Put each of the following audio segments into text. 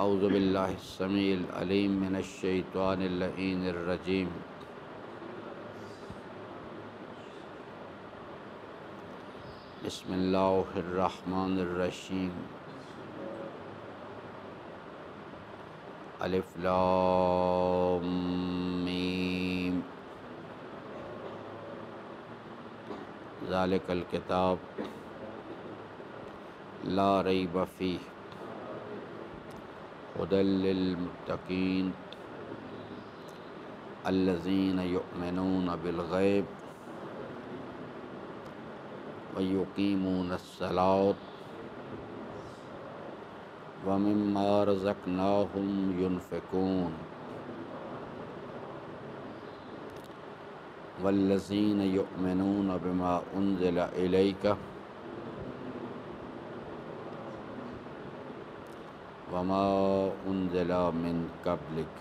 اعوذ باللہ السمیع العلیم من الشیطان اللعین الرجیم بسم اللہ الرحمن الرحیم الف لام میم ذالک الکتاب لا ریب فیہ ھدی للمتقین الذین یؤمنون بالغیب ویقیمون الصلاۃ ومما رزقناہم ینفقون والذین یؤمنون بما انزل الیک وما انزل من قبلک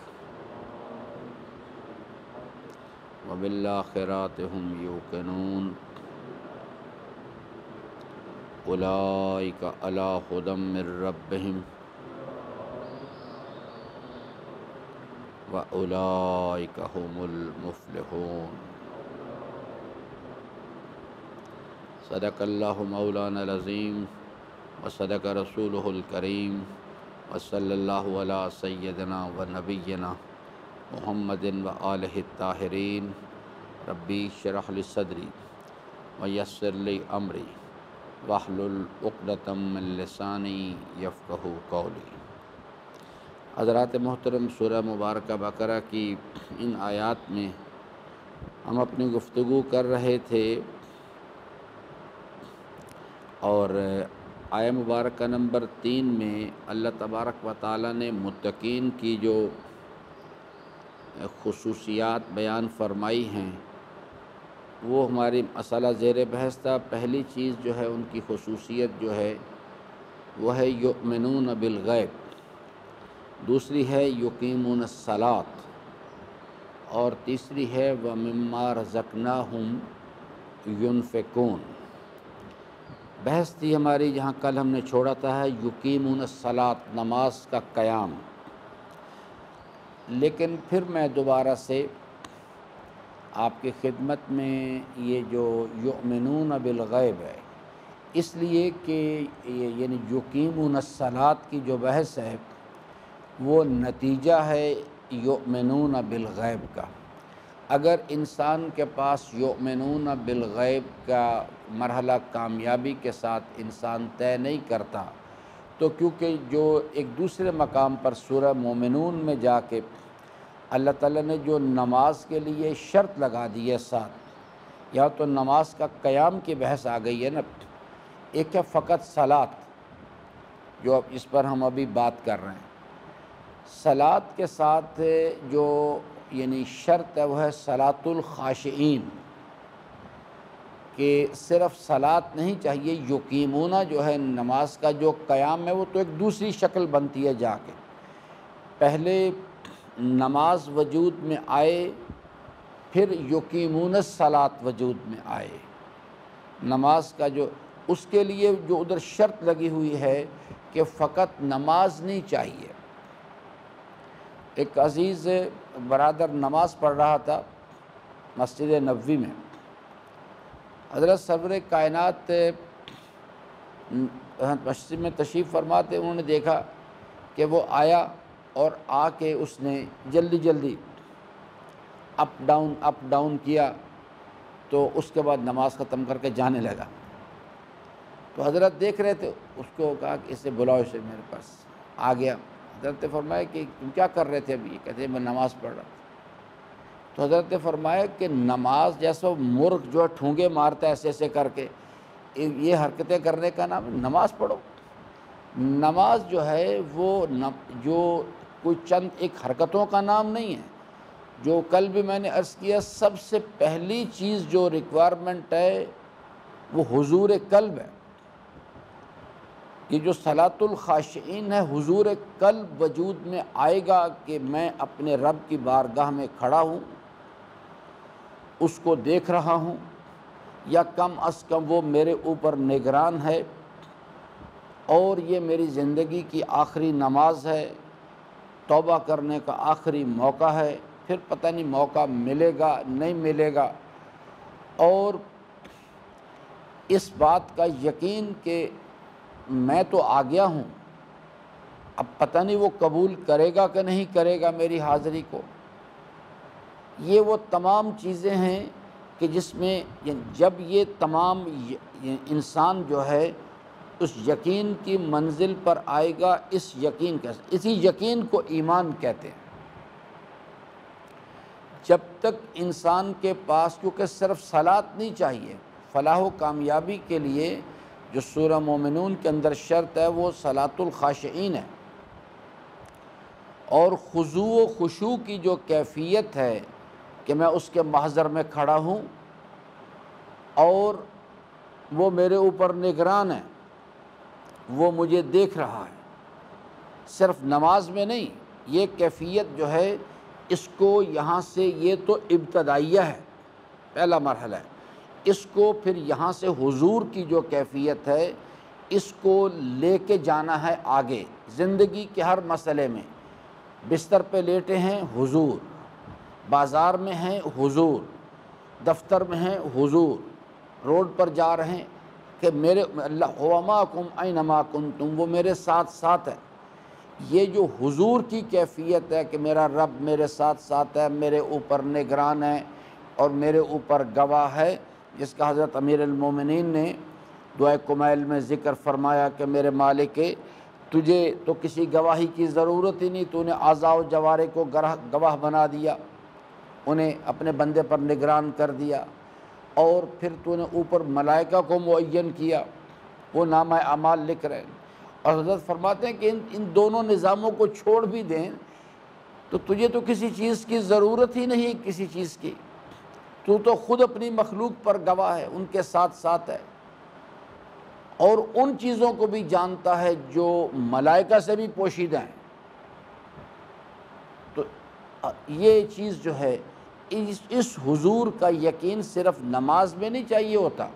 وبالآخرۃ ھم یوقنون اولئک علی ھدی من ربہم واولئک ھم المفلحون۔ صدق اللہ مولانا العظیم وصدق رسولہ الکریم وصلی اللہ علی سیدنا و نبینا محمد و آلہ الطاہرین۔ ربی اشرح لی صدری ویسر لی امری واحلل عقدۃ من لسانی یفقہوا قولی۔ حضرات محترم، سورہ مبارکہ بقرہ کی ان آیات میں ہم اپنی گفتگو کر رہے تھے، اور آیہ مبارکہ نمبر 3 میں اللہ تبارک و تعالیٰ نے متقین کی جو خصوصیات بیان فرمائی ہیں وہ ہماری مسئلہ زیر بحث تھا۔ پہلی چیز جو ہے ان کی خصوصیت جو ہے وہ ہے یؤمنون بالغیب، دوسری ہے یقیمون الصلاۃ، اور تیسری ہے ومما رزقناہم ینفقون۔ بحث تھی ہماری جہاں کل ہم نے چھوڑا تھا ہے یقیمون الصلاۃ، نماز کا قیام۔ لیکن پھر میں دوبارہ سے آپ کی خدمت میں یہ جو یؤمنون بالغیب ہے، اس لیے کہ یعنی یقیمون الصلاۃ کی جو بحث ہے وہ نتیجہ ہے یؤمنون بالغیب کا۔ اگر انسان کے پاس یؤمنون بالغیب کا مرحلہ کامیابی کے ساتھ انسان طے نہیں کرتا، تو کیونکہ جو ایک دوسرے مقام پر سورہ مومنون میں جا کے اللہ تعالیٰ نے جو نماز کے لیے شرط لگا دی ہے ساتھ، یا تو نماز کا قیام کی بحث آ گئی ہے نا، ایک ہے فقط صلاۃ جو اب اس پر ہم ابھی بات کر رہے ہیں۔ صلاۃ کے ساتھ جو یعنی شرط ہے وہ ہے صلاۃ الخاشعین، کہ صرف صلاۃ نہیں چاہیے، یقیمون جو ہے نماز کا جو قیام ہے وہ تو ایک دوسری شکل بنتی ہے جا کے۔ پہلے نماز وجود میں آئے، پھر یقیمون الصلاۃ وجود میں آئے۔ نماز کا جو اس کے لیے جو ادھر شرط لگی ہوئی ہے کہ فقط نماز نہیں چاہیے۔ ایک عزیز برادر نماز پڑھ رہا تھا مسجد نبوی میں، حضرت سرور کائنات مسجد میں تشریف فرما تھے، انہوں نے دیکھا کہ وہ آیا اور آ کے اس نے جلدی جلدی اپ ڈاؤن کیا، تو اس کے بعد نماز ختم کر کے جانے لگا۔ تو حضرت دیکھ رہے تھے، اس کو کہا کہ اسے بلاؤ، اسے میرے پاس آ گیا۔ حضرت نے فرمایا کہ تم کیا کر رہے تھے ابھی؟ کہتے ہیں میں نماز پڑھ رہا تھا۔ تو حضرت نے فرمایا کہ نماز جیسا مرغ جو ہے ٹھونگے مارتا ہے ایسے ایسے کر کے، یہ حرکتیں کرنے کا نام نماز پڑھو۔ نماز جو ہے وہ جو کوئی چند ایک حرکتوں کا نام نہیں ہے۔ جو کل بھی میں نے عرض کیا، سب سے پہلی چیز جو ریکوائرمنٹ ہے وہ حضور قلب ہے۔ یہ جو صلاۃ الخاشعین ہے، حضور قلب وجود میں آئے گا کہ میں اپنے رب کی بارگاہ میں کھڑا ہوں، اس کو دیکھ رہا ہوں، یا کم از کم وہ میرے اوپر نگران ہے، اور یہ میری زندگی کی آخری نماز ہے، توبہ کرنے کا آخری موقع ہے، پھر پتہ نہیں موقع ملے گا نہیں ملے گا، اور اس بات کا یقین کہ میں تو آ گیا ہوں، اب پتہ نہیں وہ قبول کرے گا کہ نہیں کرے گا میری حاضری کو۔ یہ وہ تمام چیزیں ہیں کہ جس میں جب یہ تمام انسان جو ہے اس یقین کی منزل پر آئے گا، اس یقین کا، اسی یقین کو ایمان کہتے ہیں۔ جب تک انسان کے پاس، کیونکہ صرف صلاۃ نہیں چاہیے، فلاح و کامیابی کے لیے جو سورہ مومنون کے اندر شرط ہے وہ صلاۃ الخاشعین ہے، اور خضوع و خشوع کی جو کیفیت ہے کہ میں اس کے محضر میں کھڑا ہوں اور وہ میرے اوپر نگران ہے، وہ مجھے دیکھ رہا ہے، صرف نماز میں نہیں، یہ کیفیت جو ہے اس کو یہاں سے، یہ تو ابتدائیہ ہے، پہلا مرحلہ ہے، اس کو پھر یہاں سے حضور کی جو کیفیت ہے اس کو لے کے جانا ہے آگے زندگی کے ہر مسئلے میں۔ بستر پہ لیٹے ہیں حضور، بازار میں ہیں حضور، دفتر میں ہیں حضور، روڈ پر جا رہے ہیں کہ میرے اللہ هو معکم اینما کنتم، وہ میرے ساتھ ساتھ ہے۔ یہ جو حضور کی کیفیت ہے کہ میرا رب میرے ساتھ ساتھ ہے، میرے اوپر نگران ہے اور میرے اوپر گواہ ہے، جس کا حضرت امیر المومنین نے دعائے کمیل میں ذکر فرمایا کہ میرے مالک، تجھے تو کسی گواہی کی ضرورت ہی نہیں، تو نے اعضاء و جوارح کو گواہ بنا دیا، انہیں اپنے بندے پر نگران کر دیا، اور پھر تو نے اوپر ملائکہ کو معین کیا، وہ نامہ اعمال لکھ رہے ہیں۔ اور حضرت فرماتے ہیں کہ ان دونوں نظاموں کو چھوڑ بھی دیں تو تجھے تو کسی چیز کی ضرورت ہی نہیں، کسی چیز کی، تو خود اپنی مخلوق پر گواہ ہے، ان کے ساتھ ساتھ ہے، اور ان چیزوں کو بھی جانتا ہے جو ملائکہ سے بھی پوشیدہ ہیں۔ تو یہ چیز جو ہے اس حضور کا یقین صرف نماز میں نہیں چاہیے ہوتا،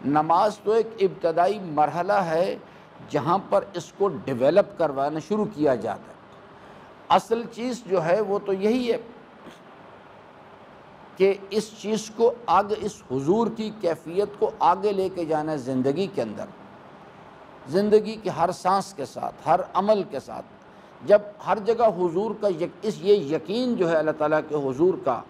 نماز تو ایک ابتدائی مرحلہ ہے جہاں پر اس کو ڈیولپ کروانا شروع کیا جاتا ہے۔ اصل چیز جو ہے وہ تو یہی ہے کہ اس چیز کو آگے، اس حضور کی کیفیت کو آگے لے کے جانا ہے زندگی کے اندر، زندگی کے ہر سانس کے ساتھ، ہر عمل کے ساتھ، جب ہر جگہ حضور کا یہ یقین جو ہے اللہ تعالیٰ کے حضور کا،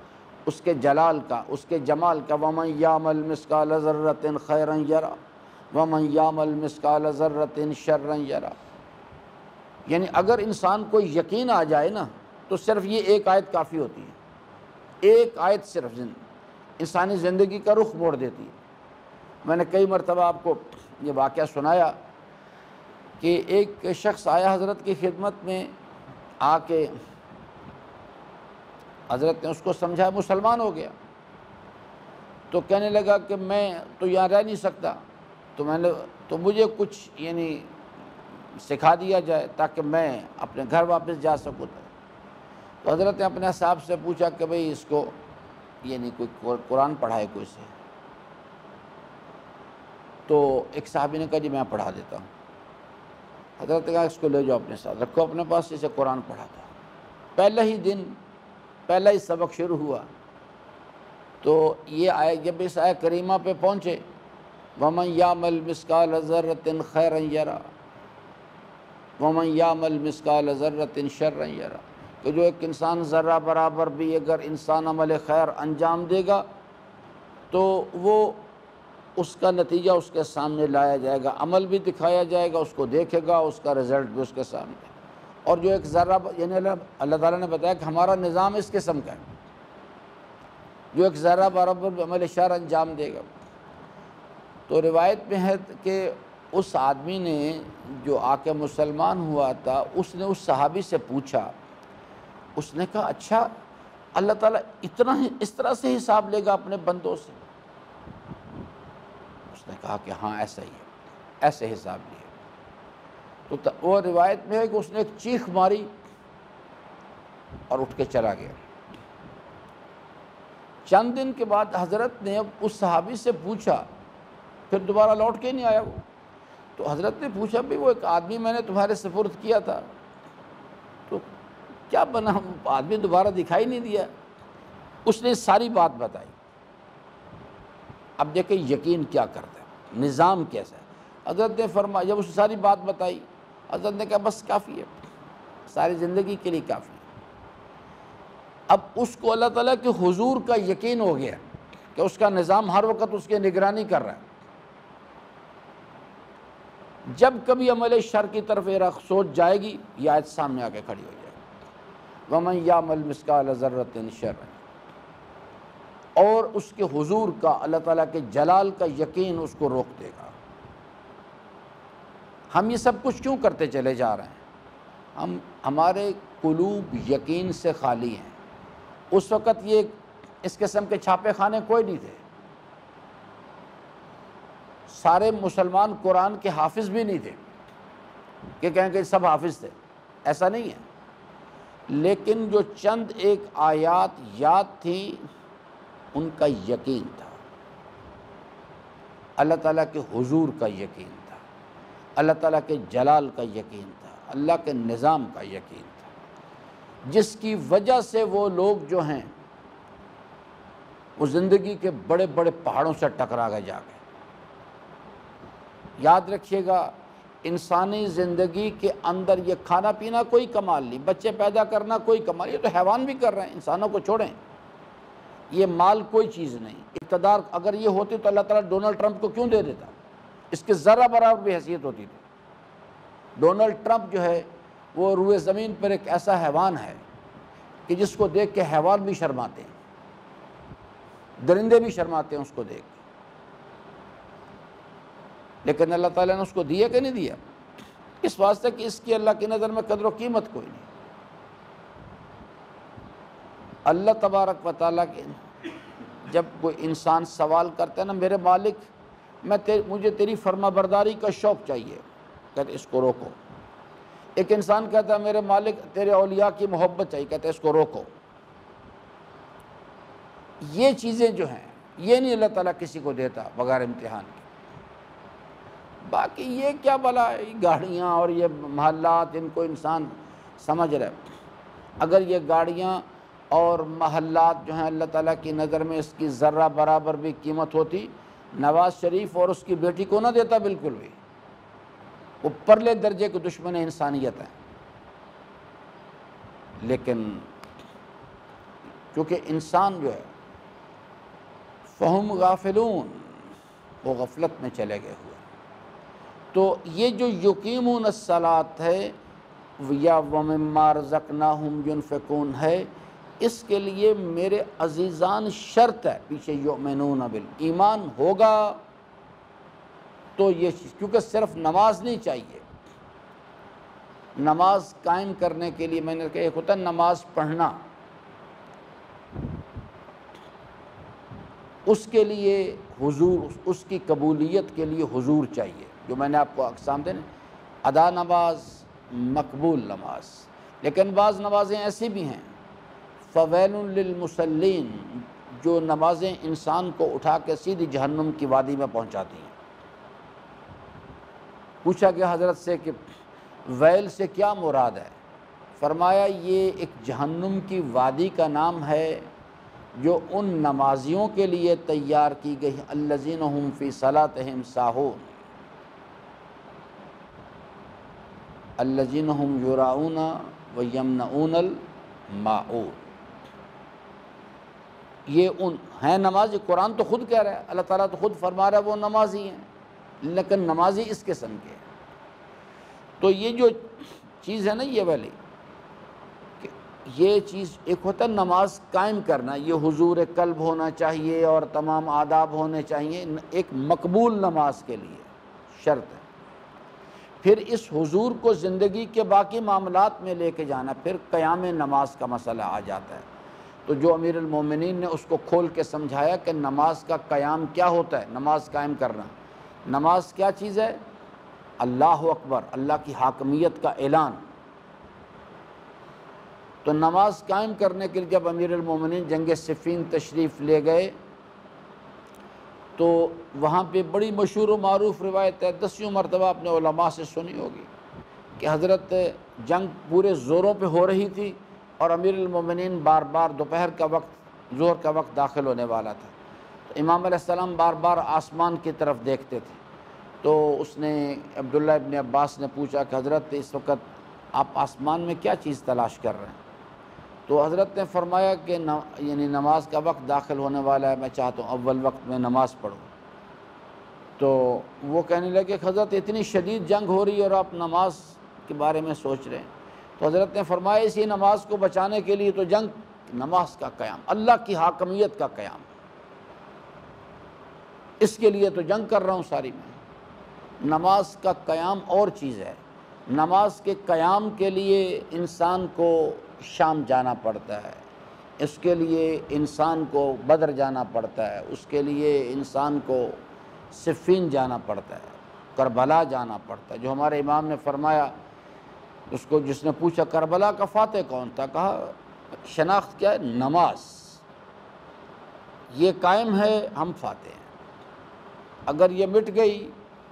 اس کے جلال کا، اس کے جمال کا، وَمَن يَعْمَلْ مِثْقَالَ ذَرَّةٍ خَيْرًا يَرَهُ وَمَن يَعْمَلْ مِثْقَالَ ذَرَّةٍ شَرًّا يَرَهُ۔ یعنی اگر انسان کو یقین آ جائے نا تو صرف یہ ایک آیت کافی ہوتی ہے، ایک آیت صرف انسانی زندگی کا رخ موڑ دیتی ہے۔ میں نے کئی مرتبہ آپ کو یہ واقعہ سنایا کہ ایک شخص آیا حضرت کی خدمت میں، آ کے حضرت نے اس کو سمجھایا، مسلمان ہو گیا، تو کہنے لگا کہ میں تو یہاں رہ نہیں سکتا، تو مجھے کچھ یعنی سکھا دیا جائے تاکہ میں اپنے گھر واپس جا سکوں۔ تو حضرت نے اپنے صاحب سے پوچھا کہ بھئی اس کو یعنی کوئی قرآن پڑھائے کوئی سے، تو ایک صحابی نے کہا جی میں پڑھا دیتا ہوں۔ حضرت نے کہا اس کو لے جاؤ اپنے ساتھ، رکھو اپنے پاس، اسے قرآن پڑھاتا۔ پہلا ہی دن، پہلا ہی سبق شروع ہوا تو یہ آئے، جب اس آیت کریمہ پہ پہنچے وَمَن يَعْمَلْ مِثْقَالَ ذَرَّةٍ خَيْرًا يَرَهُ وَمَن يَعْمَلْ مِثْقَالَ ذَرَّةٍ شَرًّا يَرَهُ، کہ جو ایک انسان ذرہ برابر بھی اگر انسان عمل خیر انجام دے گا تو وہ اس کا نتیجہ اس کے سامنے لایا جائے گا، عمل بھی دکھایا جائے گا، اس کو دیکھے گا، اس کا رزلٹ بھی اس کے سامنے۔ اور جو ایک ذرہ، یعنی اللہ تعالیٰ نے بتایا کہ ہمارا نظام اس قسم کا ہے، جو ایک ذرہ برابر عمل شر انجام دے گا۔ تو روایت میں ہے کہ اس آدمی نے جو آ کے مسلمان ہوا تھا، اس نے اس صحابی سے پوچھا، اس نے کہا اچھا اللہ تعالیٰ اتنا ہی اس طرح سے حساب لے گا اپنے بندوں سے؟ اس نے کہا کہ ہاں ایسا ہی ہے، ایسے حساب لیے۔ تو وہ روایت میں ہے کہ اس نے ایک چیخ ماری اور اٹھ کے چلا گیا۔ چند دن کے بعد حضرت نے اس صحابی سے پوچھا، پھر دوبارہ لوٹ کے نہیں آیا وہ، تو حضرت نے پوچھا بھی وہ ایک آدمی میں نے تمہارے سپرد کیا تھا، تو کیا بنا؟ آدمی دوبارہ دکھائی نہیں دیا۔ اس نے ساری بات بتائی۔ اب دیکھیں یقین کیا کرتا ہے، نظام کیسا ہے۔ حضرت نے فرمایا، جب اس نے ساری بات بتائی، حضرت نے کہا بس کافی ہے، ساری زندگی کے لیے کافی ہے۔ اب اس کو اللہ تعالیٰ کے حضور کا یقین ہو گیا کہ اس کا نظام ہر وقت اس کی نگرانی کر رہا ہے۔ جب کبھی عمل شر کی طرف سوچ جائے گی، یہ آیت سامنے آ کے کھڑی ہو جائے گی، وَمَن يَعْمَلْ مِثْقَالَ ذَرَّةٍ شَرًّا، اور اس کے حضور کا، اللہ تعالیٰ کے جلال کا یقین اس کو روک دے گا۔ ہم یہ سب کچھ کیوں کرتے چلے جا رہے ہیں؟ ہمارے قلوب یقین سے خالی ہیں۔ اس وقت یہ اس قسم کے چھاپے خانے کوئی نہیں تھے، سارے مسلمان قرآن کے حافظ بھی نہیں تھے کہ کہیں کہ سب حافظ تھے، ایسا نہیں ہے۔ لیکن جو چند ایک آیات یاد تھیں، ان کا یقین تھا، اللہ تعالیٰ کے حضور کا یقین تھا، اللہ تعالیٰ کے جلال کا یقین تھا، اللہ کے نظام کا یقین تھا، جس کی وجہ سے وہ لوگ جو ہیں وہ زندگی کے بڑے بڑے پہاڑوں سے ٹکرا گئے جا کے۔ یاد رکھیے گا، انسانی زندگی کے اندر یہ کھانا پینا کوئی کمال نہیں، بچے پیدا کرنا کوئی کمال، یہ تو حیوان بھی کر رہے ہیں، انسانوں کو چھوڑیں۔ یہ مال کوئی چیز نہیں، اقتدار اگر یہ ہوتی تو اللہ تعالیٰ ڈونلڈ ٹرمپ کو کیوں دے دیتا؟ اس کے ذرہ برابر بھی حیثیت ہوتی تھی۔ ڈونلڈ ٹرمپ جو ہے وہ روئے زمین پر ایک ایسا حیوان ہے کہ جس کو دیکھ کے حیوان بھی شرماتے ہیں، درندے بھی شرماتے ہیں اس کو دیکھ کے۔ لیکن اللہ تعالیٰ نے اس کو دیا کہ نہیں دیا؟ اس واسطے کہ اس کی اللہ کی نظر میں قدر و قیمت کوئی نہیں۔ اللہ تبارک و تعالیٰ کے جب کوئی انسان سوال کرتا ہے نا، میرے مالک مجھے تیری فرما برداری کا شوق چاہیے، کہتے اس کو روکو۔ ایک انسان کہتا ہے میرے مالک تیرے اولیاء کی محبت چاہیے، کہتے اس کو روکو۔ یہ چیزیں جو ہیں یہ نہیں اللہ تعالیٰ کسی کو دیتا بغیر امتحان کے۔ باقی یہ کیا بلا ہے، گاڑیاں اور یہ محلات، ان کو انسان سمجھ رہے۔ اگر یہ گاڑیاں اور محلات جو ہیں اللہ تعالیٰ کی نظر میں اس کی ذرہ برابر بھی قیمت ہوتی، نواز شریف اور اس کی بیٹی کو نہ دیتا بالکل بھی۔ وہ پرلے درجے کے دشمن انسانیت ہیں۔ لیکن کیونکہ انسان جو ہے فہم غافلون، وہ غفلت میں چلے گئے ہوئے، تو یہ جو یقیمون الصلاۃ ہے یا ومما رزقناہم ینفقون ہے، اس کے لیے میرے عزیزان شرط ہے پیچھے یؤمنون ایمان ہوگا تو یہ چیز، کیونکہ صرف نماز نہیں چاہیے۔ نماز قائم کرنے کے لیے میں نے کہا ایک ہوتا ہے نماز پڑھنا، اس کے لیے حضور، اس کی قبولیت کے لیے حضور چاہیے، جو میں نے آپ کو اقسام دینے، ادا نماز، مقبول نماز۔ لیکن بعض نمازیں ایسی بھی ہیں فویل للمصلین، جو نمازیں انسان کو اٹھا کے سیدھی جہنم کی وادی میں پہنچاتی ہیں۔ پوچھا گیا حضرت سے کہ ویل سے کیا مراد ہے؟ فرمایا یہ ایک جہنم کی وادی کا نام ہے جو ان نمازیوں کے لیے تیار کی گئی، الذین هم فی صلاتہم ساہون، الذین هم یراؤون ویمنعون الماعون۔ یہ ان ہیں نمازی، قرآن تو خود کہہ رہا ہے، اللہ تعالیٰ تو خود فرما رہا ہے وہ نمازی ہیں، لیکن نمازی اس قسم کے ہیں۔ تو یہ جو چیز ہے نا یہ والی، کہ یہ چیز ایک ہوتا ہے نماز قائم کرنا، یہ حضور قلب ہونا چاہیے اور تمام آداب ہونے چاہیے، ایک مقبول نماز کے لیے شرط ہے۔ پھر اس حضور کو زندگی کے باقی معاملات میں لے کے جانا، پھر قیام نماز کا مسئلہ آ جاتا ہے۔ تو جو امیر المومنین نے اس کو کھول کے سمجھایا کہ نماز کا قیام کیا ہوتا ہے، نماز قائم کرنا، نماز کیا چیز ہے؟ اللہ اکبر، اللہ کی حاکمیت کا اعلان۔ تو نماز قائم کرنے کے لیے جب امیر المومنین جنگ صفین تشریف لے گئے تو وہاں پہ بڑی مشہور و معروف روایت ہے، 10 مرتبہ اپنے علماء سے سنی ہوگی کہ حضرت جنگ پورے زوروں پہ ہو رہی تھی، اور امیر المومنین بار بار دوپہر کا وقت، ظہر کا وقت داخل ہونے والا تھا، تو امام علیہ السلام بار بار آسمان کی طرف دیکھتے تھے۔ تو اس نے عبداللہ ابن عباس نے پوچھا کہ حضرت اس وقت آپ آسمان میں کیا چیز تلاش کر رہے ہیں؟ تو حضرت نے فرمایا کہ یعنی نماز کا وقت داخل ہونے والا ہے، میں چاہتا ہوں اول وقت میں نماز پڑھوں۔ تو وہ کہنے لگے کہ حضرت اتنی شدید جنگ ہو رہی ہے اور آپ نماز کے بارے میں سوچ رہے ہیں۔ تو حضرت نے فرمایا اسی نماز کو بچانے کے لیے تو جنگ، نماز کا قیام، اللہ کی حاکمیت کا قیام، اس کے لیے تو جنگ کر رہا ہوں ساری میں۔ نماز کا قیام اور چیز ہے، نماز کے قیام کے لیے انسان کو شام جانا پڑتا ہے، اس کے لیے انسان کو بدر جانا پڑتا ہے، اس کے لیے انسان کو صفین جانا پڑتا ہے، کربلا جانا پڑتا ہے۔ جو ہمارے امام نے فرمایا، اس کو جس نے پوچھا کربلا کا فاتح کون تھا، کہا شناخت کیا ہے؟ نماز، یہ قائم ہے ہم فاتح ہیں، اگر یہ مٹ گئی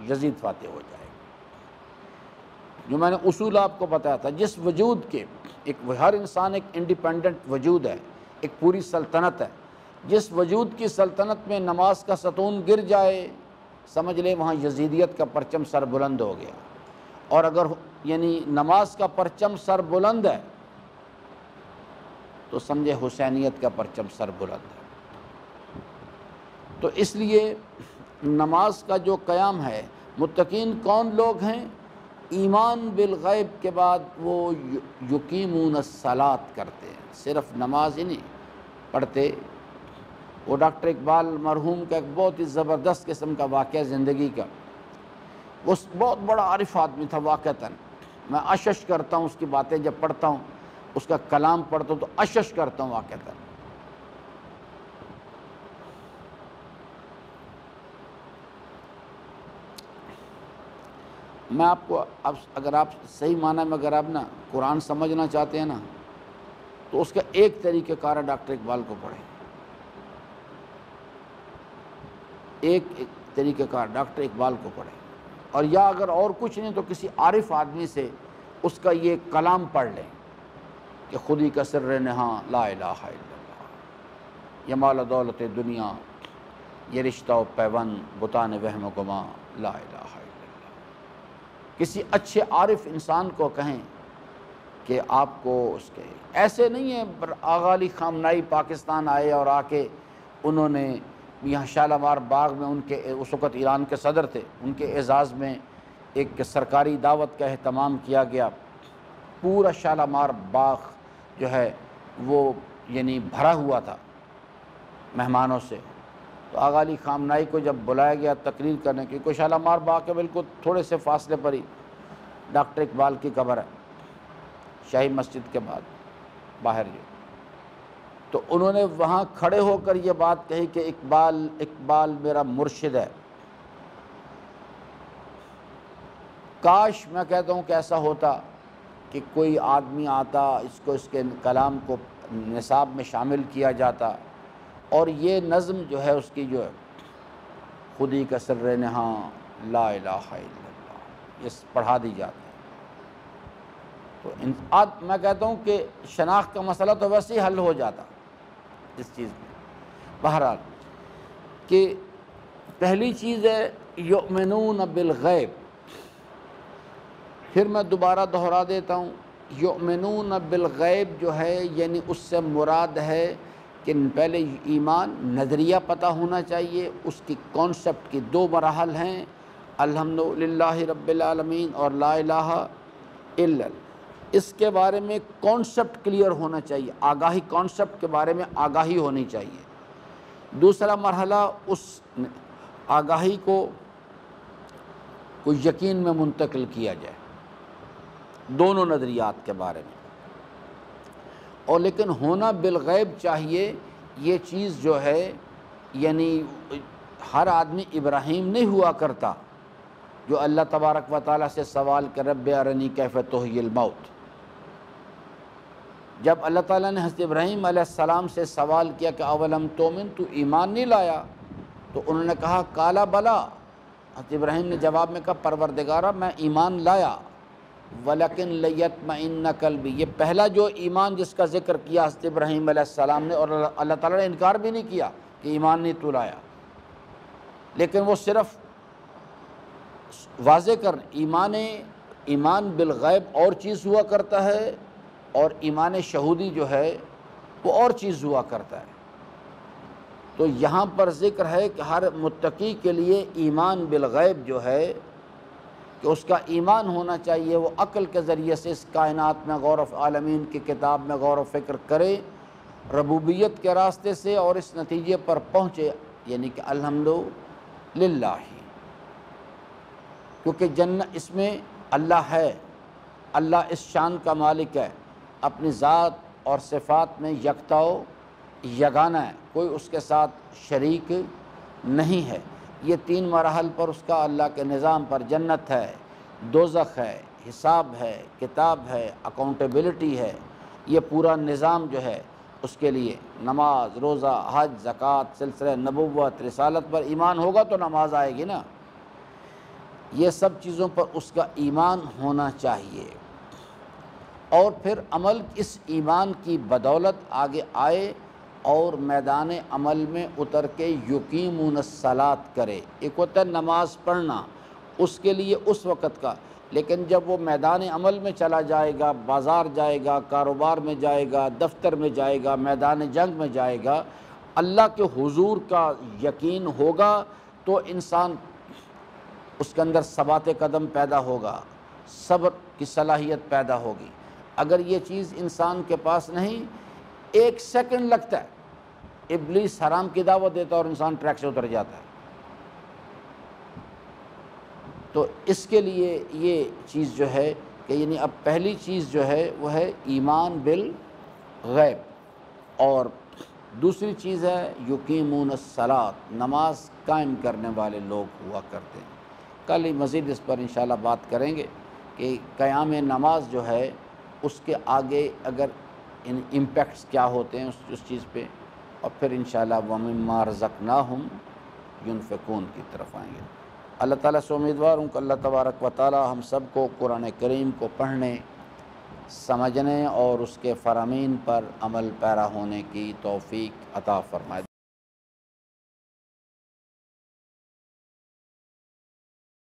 یزید فاتح ہو جائے گا۔ جو میں نے اصول آپ کو بتایا تھا، جس وجود کے ہر انسان ایک انڈیپینڈنٹ وجود ہے، ایک پوری سلطنت ہے، جس وجود کی سلطنت میں نماز کا ستون گر جائے سمجھ لے وہاں یزیدیت کا پرچم سر بلند ہو گیا، اور اگر یعنی نماز کا پرچم سر بلند ہے تو سمجھے حسینیت کا پرچم سر بلند ہے۔ تو اس لیے نماز کا جو قیام ہے، متقین کون لوگ ہیں؟ ایمان بالغیب کے بعد وہ یقیمون الصلاۃ کرتے ہیں، صرف نماز ہی نہیں پڑھتے۔ وہ ڈاکٹر اقبال مرحوم کا ایک بہت ہی زبردست قسم کا واقعہ زندگی کا، وہ بہت بڑا عارف آدمی تھا واقعتاً، میں اشش کرتا ہوں اس کی باتیں جب پڑھتا ہوں، اس کا کلام پڑھتا ہوں تو اشش کرتا ہوں واقعتاً۔ میں آپ کو اگر آپ صحیح معنی میں اگر آپ نا قرآن سمجھنا چاہتے ہیں نا تو اس کا ایک طریقہ کار ہے، ڈاکٹر اقبال کو پڑھیں۔ ایک طریقہ کار ڈاکٹر اقبال کو پڑھیں، اور یا اگر اور کچھ نہیں تو کسی عارف آدمی سے اس کا یہ کلام پڑھ لیں کہ خودی کا سر نہاں لا الہ الا اللہ، یہ مال دولت دنیا، یہ رشتہ و پیوند بتان وہم و گما، لا الہ الا اللہ۔ کسی اچھے عارف انسان کو کہیں کہ آپ کو اس کے ایسے نہیں ہے آغا علی خامنائی پاکستان آئے اور آ کے انہوں نے یہاں شالامار باغ میں، ان کے اس وقت ایران کے صدر تھے، ان کے اعزاز میں ایک سرکاری دعوت کا اہتمام کیا گیا، پورا شالامار باغ جو ہے وہ یعنی بھرا ہوا تھا مہمانوں سے۔ تو آغا علی خامنائی کو جب بلایا گیا تقریر کرنے کی، کوئی شالامار باغ کے بالکل تھوڑے سے فاصلے پر ہی ڈاکٹر اقبال کی قبر ہے، شاہی مسجد کے بعد باہر جو، تو انہوں نے وہاں کھڑے ہو کر یہ بات کہی کہ اقبال میرا مرشد ہے۔ کاش میں کہتا ہوں کہ ایسا ہوتا کہ کوئی آدمی آتا، اس کے کلام کو نصاب میں شامل کیا جاتا، اور یہ نظم جو ہے اس کی جو ہے خودی کا سر نہاں لا الہ الا اللہ، یہ پڑھا دی جاتی ہے۔ تو میں کہتا ہوں کہ شناخت کا مسئلہ تو ویسے ہی حل ہو جاتا اس چیز میں۔ بہرحال کہ پہلی چیز ہے یؤمنون بالغیب، پھر میں دوبارہ دہرا دیتا ہوں، یؤمنون بالغیب جو ہے یعنی اس سے مراد ہے کہ پہلے ایمان نظریہ پتہ ہونا چاہیے، اس کی کانسیپٹ کی دو مراحل ہیں، الحمدللہ رب العالمین اور لا الہ الا اللہ، اس کے بارے میں کانسیپٹ کلیئر ہونا چاہیے، آگاہی، کانسیپٹ کے بارے میں آگاہی ہونی چاہیے۔ دوسرا مرحلہ اس آگاہی کو کوئی یقین میں منتقل کیا جائے دونوں نظریات کے بارے میں، اور لیکن ہونا بالغیب چاہیے۔ یہ چیز جو ہے یعنی ہر آدمی ابراہیم نہیں ہوا کرتا جو اللہ تبارک و تعالیٰ سے سوال کر رب ارنی کیف تحیی الموت۔ جب اللہ تعالیٰ نے حضرت ابراہیم علیہ السلام سے سوال کیا کہ اولم تؤمن، تو ایمان نہیں لایا؟ تو انہوں نے کہا کالا بلا، حضرت ابراہیم نے جواب میں کہا پروردگارا میں ایمان لایا، وَلَكِنْ لِيَطْمَئِنَّ قَلْبِي، یہ پہلا جو ایمان جس کا ذکر کیا حضرت ابراہیم علیہ السلام نے، اور اللہ تعالیٰ نے انکار بھی نہیں کیا کہ ایمان نہیں تو لایا، لیکن وہ صرف واضح کر ایمان بالغیب اور چیز ہوا کرتا ہے، اور ایمان شہودی جو ہے وہ اور چیز ہوا کرتا ہے۔ تو یہاں پر ذکر ہے کہ ہر متقی کے لیے ایمان بالغیب جو ہے کہ اس کا ایمان ہونا چاہیے، وہ عقل کے ذریعے سے اس کائنات میں غور و عالمین کی کتاب میں غور و فکر کرے ربوبیت کے راستے سے، اور اس نتیجے پر پہنچے، یعنی کہ الحمدللہ، کیونکہ جنت اس میں اللہ ہے، اللہ اس شان کا مالک ہے، اپنی ذات اور صفات میں یکتا و یگانہ ہے، کوئی اس کے ساتھ شریک نہیں ہے۔ یہ 3 مراحل پر اس کا اللہ کے نظام پر جنت ہے، دوزخ ہے، حساب ہے، کتاب ہے، اکاؤنٹیبلٹی ہے، یہ پورا نظام جو ہے اس کے لیے نماز، روزہ، حج، زکوٰۃ، سلسلہ نبوت، رسالت پر ایمان ہوگا تو نماز آئے گی نا، یہ سب چیزوں پر اس کا ایمان ہونا چاہیے، اور پھر عمل اس ایمان کی بدولت آگے آئے اور میدان عمل میں اتر کے یقیمون الصلاۃ کرے۔ ایک ہوتا ہے نماز پڑھنا، اس کے لیے اس وقت کا، لیکن جب وہ میدان عمل میں چلا جائے گا، بازار جائے گا، کاروبار میں جائے گا، دفتر میں جائے گا، میدان جنگ میں جائے گا، اللہ کے حضور کا یقین ہوگا تو انسان اس کے اندر ثبات قدم پیدا ہوگا، صبر کی صلاحیت پیدا ہوگی۔ اگر یہ چیز انسان کے پاس نہیں، 1 سیکنڈ لگتا ہے، ابلیس حرام کی دعوت دیتا اور انسان ٹریک سے اتر جاتا ہے۔ تو اس کے لیے یہ چیز جو ہے کہ یعنی اب پہلی چیز جو ہے وہ ہے ایمان بالغیب، اور دوسری چیز ہے یقیمون الصلاۃ، نماز قائم کرنے والے لوگ ہوا کرتے ہیں۔ کل ہی مزید اس پر انشاءاللہ بات کریں گے کہ قیام نماز جو ہے اس کے آگے اگر امپیکٹس کیا ہوتے ہیں اس چیز پہ، اور پھر انشاءاللہ وَمِمَّا رَزَقْنَاهُمْ يُنْفِقُونَ کی طرف آئیں گے۔ اللہ تعالیٰ سے امیدوار ہوں کہ اللہ تبارک و تعالیٰ ہم سب کو قرآن کریم کو پڑھنے، سمجھنے اور اس کے فرامین پر عمل پیرا ہونے کی توفیق عطا فرمائے۔